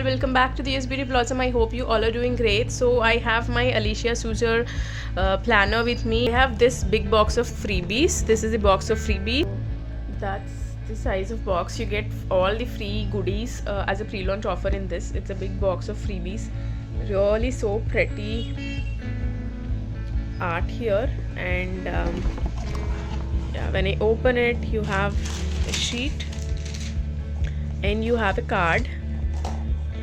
all, welcome back to the US Beauty Blossom. I hope you all are doing great. So I have my Alicia Souza planner with me. I have this big box of freebies. This is the box of freebies. That's the size of box. You get all the free goodies as a pre-launch offer in this. It's a big box of freebies. Really so pretty art here, and yeah, when I open it, you have a sheet and you have a card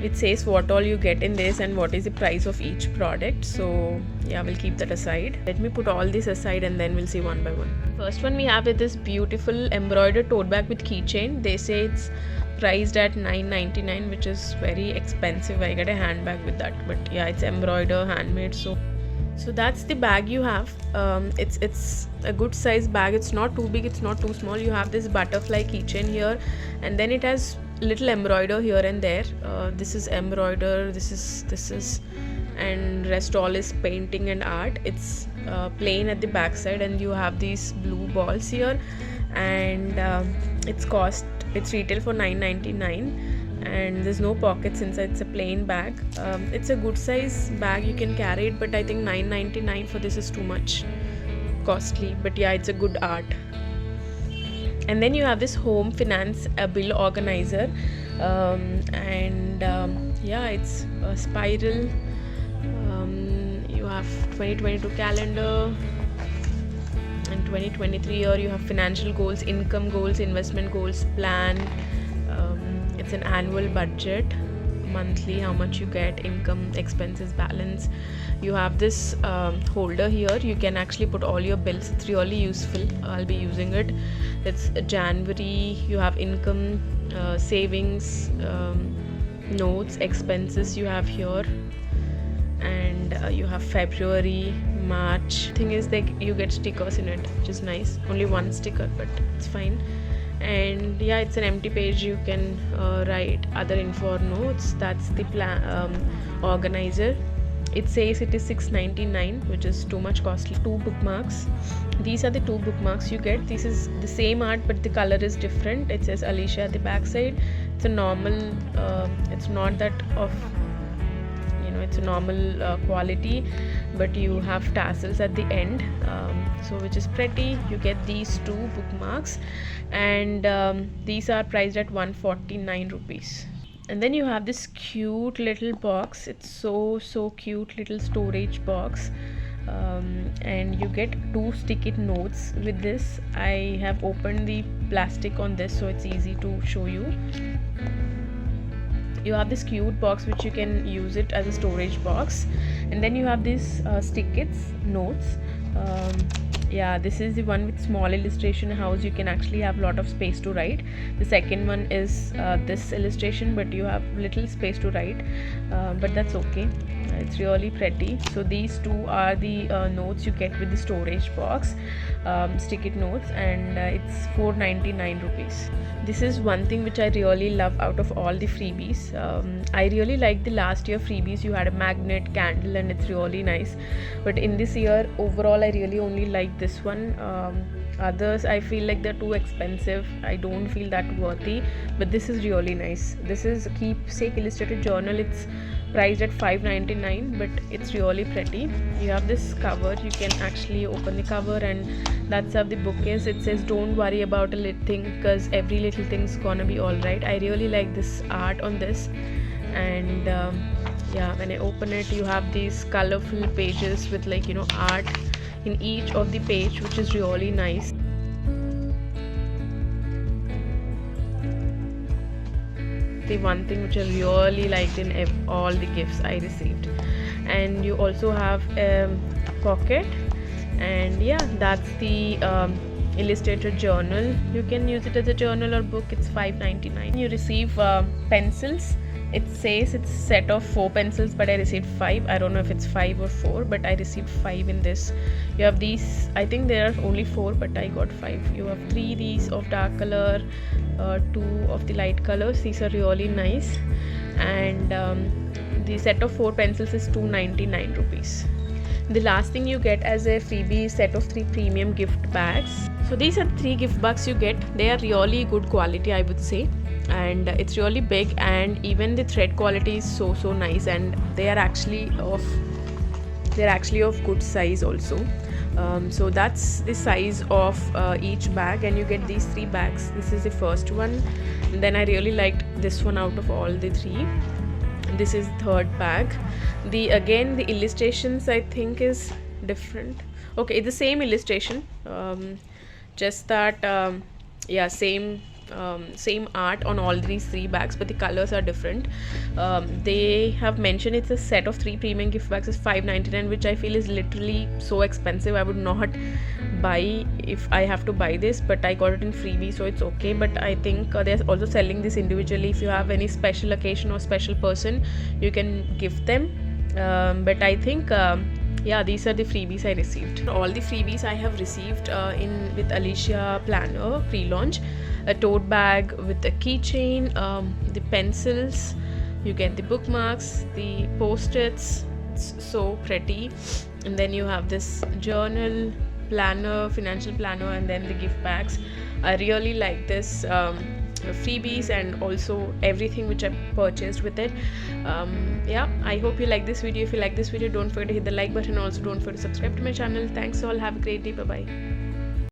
which says what all you get in this and what is the price of each product. So yeah, we'll keep that aside. Let me put all this aside and then we'll see one by one. First one we have is this beautiful embroidered tote bag with keychain. They say it's priced at $9.99, which is very expensive. I get a handbag with that, but yeah, it's embroidered, handmade. So that's the bag you have. It's a good size bag. It's not too big, it's not too small. You have this butterfly keychain here, and then it has little embroider here and there. This is embroider, this is, and rest all is painting and art. It's plain at the back side, and you have these blue balls here, and it's retail for $9.99. and there's no pockets inside. It's a plain bag. It's a good size bag, you can carry it, but I think $9.99 for this is too much costly. But yeah, it's a good art. And then you have this home finance bill organizer, yeah, it's a spiral. You have 2022 calendar and 2023 year. You have financial goals, income goals, investment goals, plan. It's an annual budget, monthly, how much you get, income, expenses, balance. You have this holder here. You can actually put all your bills. It's really useful. I'll be using it. It's January. You have income, savings, notes, expenses you have here, and you have February, March. Thing is, you get stickers in it, which is nice. Only one sticker, but it's fine. And yeah, it's an empty page. You can write other info or notes. That's the organizer. It says it is $6.99, which is too much costly. 2 bookmarks. These are the 2 bookmarks you get. This is the same art, but the color is different. It says Alicia at the back side. It's a normal, it's not that of, it's a normal quality, but you have tassels at the end, so which is pretty. You get these 2 bookmarks, and these are priced at 149 rupees. And then you have this cute little box. It's so cute little storage box, and you get 2 sticky notes with this. I have opened the plastic on this, so it's easy to show you. You have this cute box which you can use it as a storage box, and then you have these stickets, notes. Yeah, this is the one with small illustration house. You can actually have a lot of space to write. The second one is this illustration, but you have little space to write, but that's okay. It's really pretty. So these 2 are the notes you get with the storage box, sticky notes, and it's 499 rupees. This is one thing which I really love out of all the freebies. I really like the last year freebies. You had a magnet, candle, and it's really nice. But in this year, overall, I really only like this one. Others I feel like they're too expensive. I don't feel that worthy, but this is really nice. This is keepsake illustrated journal. It's priced at $5.99, but it's really pretty. You have this cover. You can actually open the cover, and that's how the book is. It says don't worry about a little thing, because every little thing's gonna be all right. I really like this art on this. And yeah, when I open it, you have these colorful pages with art in each of the page, which is really nice. The one thing which I really liked in all the gifts I received. And you also have a pocket, and yeah, that's the illustrated journal. You can use it as a journal or book. It's $5.99. You receive pencils. It says it's a set of 4 pencils, but I received 5. I don't know if it's 5 or 4, but I received 5 in this. You have these, I think there are only 4, but I got 5. You have 3 these of dark color, 2 of the light colors. These are really nice. And the set of 4 pencils is 299 rupees. The last thing you get as a freebie is set of 3 premium gift bags. So these are 3 gift bags you get. They are really good quality, I would say. and it's really big, and even the thread quality is so nice, and they are actually of good size also. So that's the size of each bag, and you get these 3 bags. This is the first one, and then I really liked this one out of all the 3. This is third bag. The illustrations I think is different. Okay, it's the same illustration, just that same art on all these 3 bags, but the colors are different. They have mentioned it's a set of 3 premium gift bags is $5.99, which I feel is literally so expensive. I would not buy if I have to buy this, but I got it in freebie, so it's okay. But I think they're also selling this individually. If you have any special occasion or special person, you can gift them. But I think these are the freebies I received. All the freebies I have received with Alicia planner pre-launch. A tote bag with a keychain, the pencils, you get the bookmarks, the post-its. It's so pretty. And then you have this journal, planner, financial planner, and then the gift bags. I really like this freebies and also everything which I purchased with it. I hope you like this video. If you like this video, don't forget to hit the like button. Also don't forget to subscribe to my channel. Thanks all. Have a great day. Bye bye.